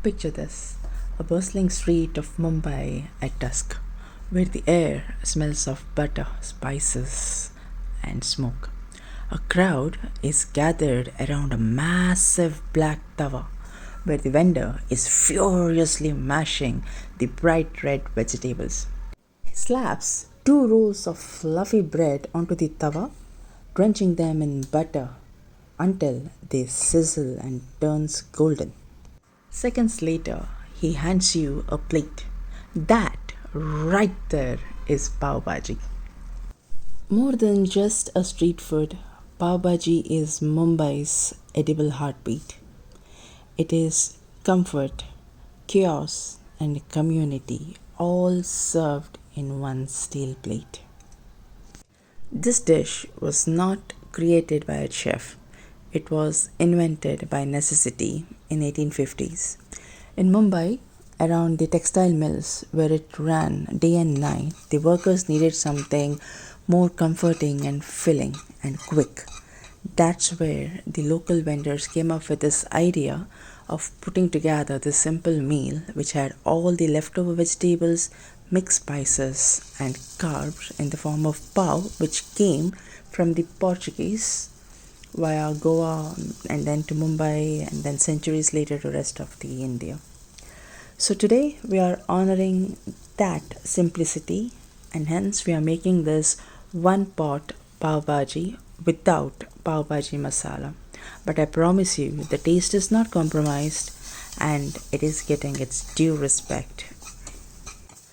Picture this, a bustling street of Mumbai at dusk, where the air smells of butter, spices, and smoke. A crowd is gathered around a massive black tawa, where the vendor is furiously mashing the bright red vegetables. He slaps two rolls of fluffy bread onto the tawa, drenching them in butter until they sizzle and turns golden. Seconds later, he hands you a plate. That right there is pav bhaji. More than just a street food, pav bhaji is Mumbai's edible heartbeat. It is comfort, chaos, and community all served in one steel plate. This dish was not created by a chef. It was invented by necessity in 1850s. In Mumbai, around the textile mills where it ran day and night, the workers needed something more comforting and filling and quick. That's where the local vendors came up with this idea of putting together this simple meal which had all the leftover vegetables, mixed spices, and carbs in the form of pav, which came from the Portuguese via Goa and then to Mumbai and then centuries later to rest of the India. So today we are honoring that simplicity and hence we are making this one pot pav bhaji without pav bhaji masala. But I promise you the taste is not compromised and it is getting its due respect.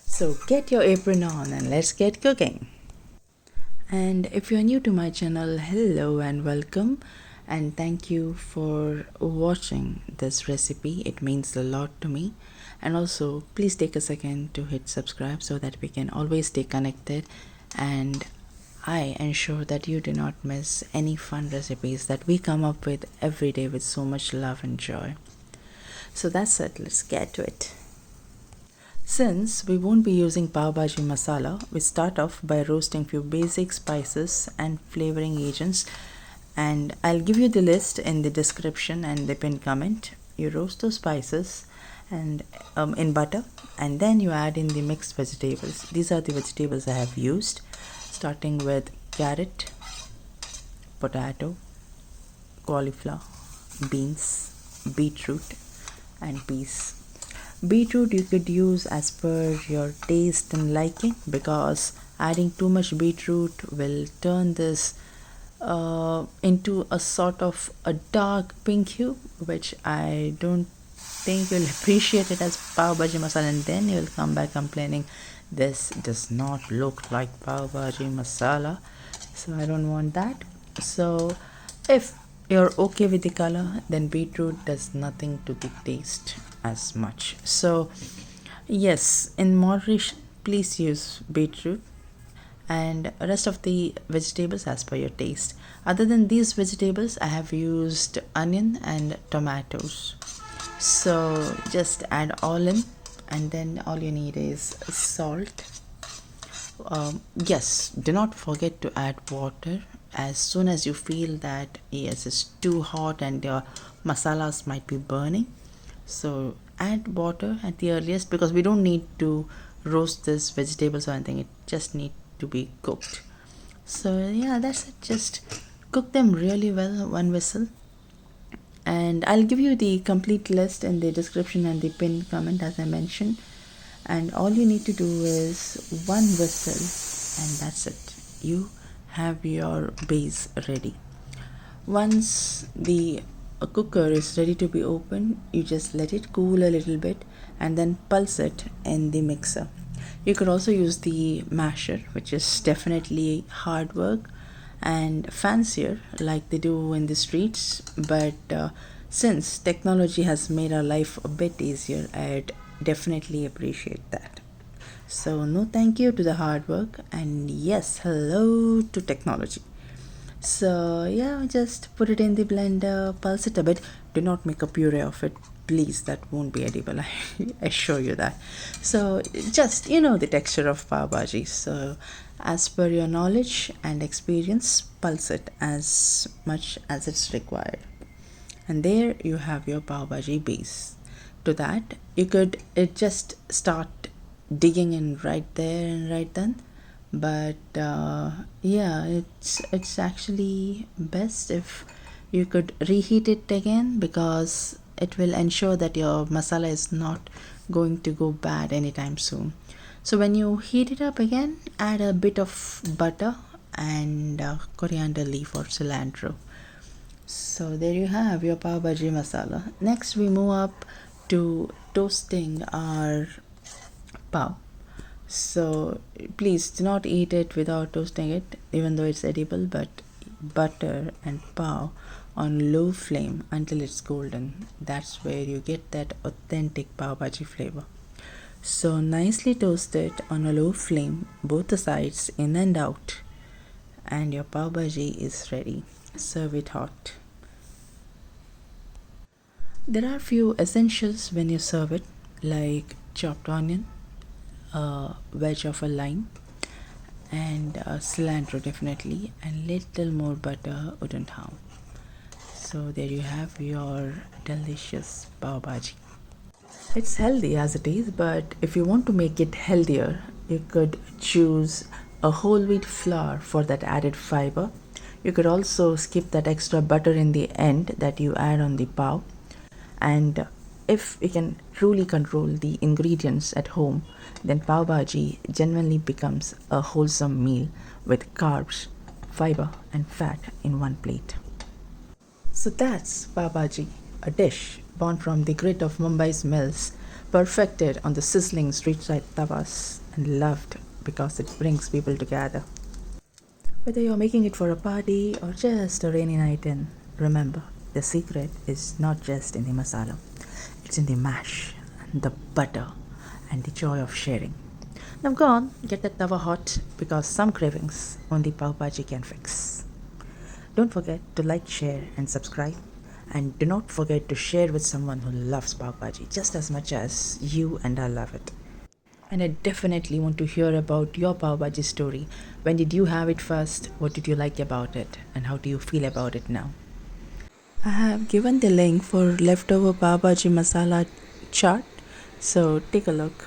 So get your apron on and let's get cooking. And if you're new to my channel, hello and welcome, and thank you for watching this recipe. It means a lot to me. And also please take a second to hit subscribe so that we can always stay connected and I ensure that you do not miss any fun recipes that we come up with every day with so much love and joy. So that's it, let's get to it. Since we won't be using pav bhaji masala, we start off by roasting few basic spices and flavoring agents, and I'll give you the list in the description and the pinned comment. You roast those spices and in butter, and then you add in the mixed vegetables. These are the vegetables I have used, starting with carrot, potato, cauliflower, beans, beetroot, and peas. Beetroot you could use as per your taste and liking, because adding too much beetroot will turn this into a sort of a dark pink hue, which I don't think you'll appreciate it as pav bhaji masala, and then you'll come back complaining this does not look like pav bhaji masala. So I don't want that. So if you're okay with the color, then beetroot does nothing to the taste as much. So yes, in moderation please use beetroot and rest of the vegetables as per your taste. Other than these vegetables I have used onion and tomatoes. So just add all in, and then all you need is salt. Yes, do not forget to add water as soon as you feel that yes it's too hot and your masalas might be burning. So add water at the earliest, because we don't need to roast this vegetables or anything, it just need to be cooked. So yeah, that's it, just cook them really well, one whistle. And I'll give you the complete list in the description and the pinned comment as I mentioned, and all you need to do is one whistle and that's it, you have your base ready. Once the cooker is ready to be opened, you just let it cool a little bit and then pulse it in the mixer. You could also use the masher, which is definitely hard work and fancier like they do in the streets, but since technology has made our life a bit easier, I'd definitely appreciate that. So no thank you to the hard work, and yes, hello to technology. So yeah, just put it in the blender, pulse it a bit. Do not make a puree of it, please, that won't be edible. I assure you that. So just the texture of pav bhaji, so as per your knowledge and experience, pulse it as much as it's required, and there you have your pav bhaji base. to that. You could just start digging in right there and right then. But yeah, it's actually best if you could reheat it again, because it will ensure that your masala is not going to go bad anytime soon. So when you heat it up again, add a bit of butter and coriander leaf or cilantro. So there you have your pav bhaji masala. Next we move up to toasting our pav. So please do not eat it without toasting it, even though it's edible, but butter and pav on low flame until it's golden. That's where you get that authentic pav bhaji flavor. So nicely toast it on a low flame, both the sides in and out, and your pav bhaji is ready. Serve it hot. There are few essentials when you serve it, like chopped onion, a wedge of a lime, and cilantro definitely, and little more butter wouldn't harm. So there you have your delicious pav bhaji. It's healthy as it is, but if you want to make it healthier, you could choose a whole wheat flour for that added fiber. You could also skip that extra butter in the end that you add on the pav. And if you can truly control the ingredients at home, then pav bhaji genuinely becomes a wholesome meal with carbs, fiber, and fat in one plate. So that's pav bhaji, a dish born from the grit of Mumbai's mills, perfected on the sizzling street side tawas, and loved because it brings people together. Whether you're making it for a party or just a rainy night in, remember, the secret is not just in the masala. It's in the mash, and the butter, and the joy of sharing. Now go on, get that tawa hot, because some cravings only pav bhaji can fix. Don't forget to like, share, and subscribe. And do not forget to share with someone who loves pav bhaji just as much as you and I love it. And I definitely want to hear about your pav bhaji story. When did you have it first? What did you like about it? And how do you feel about it now? I have given the link for leftover pav bhaji masala chart, so take a look.